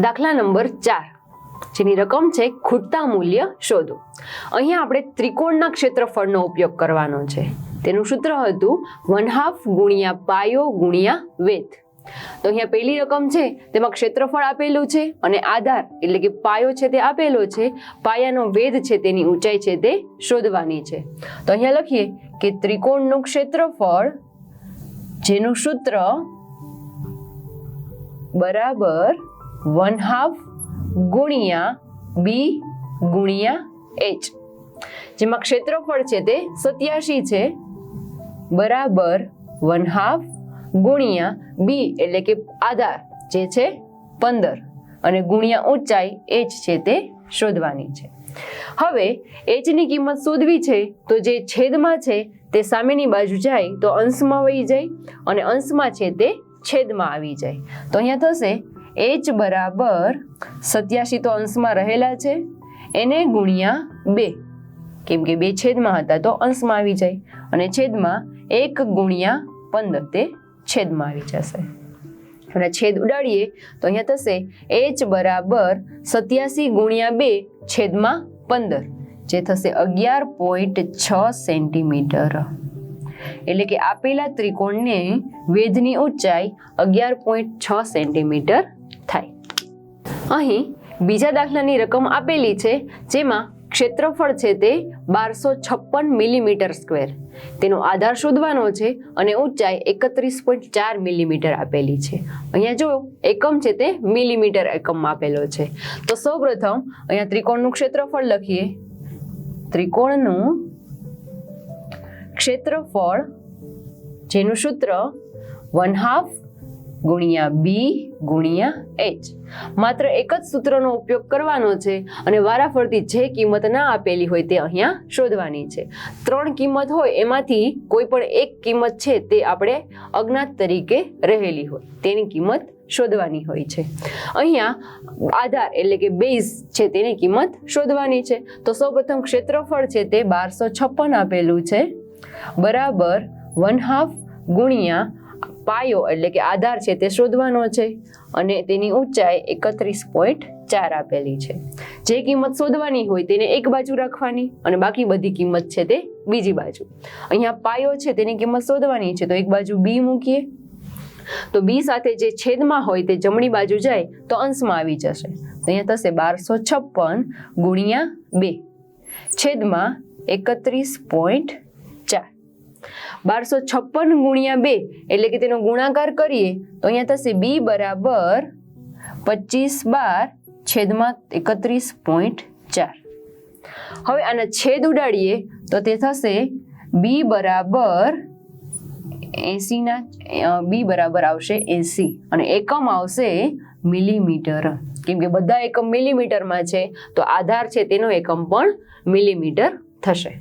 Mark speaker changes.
Speaker 1: દાખલા નંબર 4, જેની રકમ છે ખૂટતા મૂલ્ય શોધો. અહીંયા આપણે ત્રિકોણના ક્ષેત્રફળનો ઉપયોગ કરવાનો છે. તેનું સૂત્ર હતું 1/2 ગુણ્યા પાયો ગુણ્યા વેધ. તો અહીંયા પહેલી રકમ છે તેમાં ક્ષેત્રફળ આપેલું છે અને આધાર એટલે કે પાયો છે તે આપેલો છે. પાયાનો વેધ છે તેની ઊંચાઈ છે તે શોધવાની છે. તો અહીંયા લખીએ કે ત્રિકોણનું ક્ષેત્રફળ જેનું સૂત્ર બરાબર 1/2 ગુણ્યા બી ગુણ્યા એચ, જેમાં ક્ષેત્રફળ છે તે 87 છે, બરાબર 1/2 ગુણ્યા બી એટલે કે આધાર જે છે 15 અને ગુણ્યા ઊંચાઈ એચ છે તે શોધવાની છે. હવે એચ ની કિંમત શોધવી છે તો જે છેદમાં છે તે સામેની બાજુ જાય તો અંશમાં વહી જાય અને અંશમાં છે તે છેદમાં આવી જાય. તો અહીંયા થશે એચ બરાબર 87 તો અંશમાં રહેલા છે એને ગુણ્યા 2, કેમ કે 2 છેદમાં હતા તો અંશમાં આવી જાય અને છેદમાં 1 ગુણ્યા 15 તે છેદમાં આવી જશે. અને છેદ ઉડાડીએ તો અહીંયા થશે એચ બરાબર 87 ગુણ્યા 2 છેદમાં 15, જે થશે 11.6 સેન્ટીમીટર. એટલે કે આપેલા ત્રિકોણને વેધની ઊંચાઈ 11.6 સેન્ટીમીટર થાય. અહીં બીજા દાખલાની રકમ આપેલી છે જેમાં ક્ષેત્રફળ છે તે 1256 મિલીમીટર સ્ક્વેર. તેનો આધાર શોધવાનો છે અને ઊંચાઈ 31.4 મિલીમીટર આપેલી છે. અહીંયા જો એકમ છે તે મિલીમીટર એકમમાં આપેલો છે. તો સૌપ્રથમ અહીંયા ત્રિકોણનું ક્ષેત્રફળ લખીએ. ત્રિકોણનું ક્ષેત્રફળ જેનું સૂત્ર 1/2 ગુણ્યા બી ગુણ્યા એચ. માત્ર એક જ સૂત્રનો ઉપયોગ કરવાનો છે અને વારાફરતી જે કિંમત ના આપેલી હોય તે અહીંયા શોધવાની છે. 3 કિંમત હોય એમાંથી કોઈ પણ એક કિંમત છે તે આપણે અજ્ઞાત તરીકે રહેલી હોય તેની કિંમત શોધવાની હોય છે. અહીંયા આધાર એટલે કે બેઝ છે તેની કિંમત શોધવાની છે. તો સૌપ્રથમ ક્ષેત્રફળ છે તે 1256 આપેલું છે, બરાબર 1/2 ગુણ્યા પાયો એટલે કે આધાર છે તે શોધવાનો છે અને તેની ઊંચાઈ 31.4 આપેલી છે. જે કિંમત શોધવાની હોય તેને એક બાજુ રાખવાની અને બાકી બધી કિંમત છે તે બીજી બાજુ. અહીંયા પાયો છે તેની કિંમત શોધવાની છે તો એક બાજુ બી મૂકીએ. તો બી સાથે જે છેદમાં હોય તે જમણી બાજુ જાય તો અંશમાં આવી જશે. તો અહીંયા થશે 1256 ગુણ્યા 2 છેદમાં 31.4. 1256 ગુણ્યા 2 એટલે કે તેનો ગુણાકાર કરીએ તો અહીંયા થશે બી બરાબર 25/12 છેદમાં 31.4. હવે આના છેદ ઉડાડીએ તો તે થશે બી બરાબર 80 બી બરાબર આવશે 80 અને એકમ આવશે મિલીમીટર. કેમ કે બધા એકમ મિલીમીટરમાં છે તો આધાર છે તેનો એકમ પણ મિલીમીટર થશે.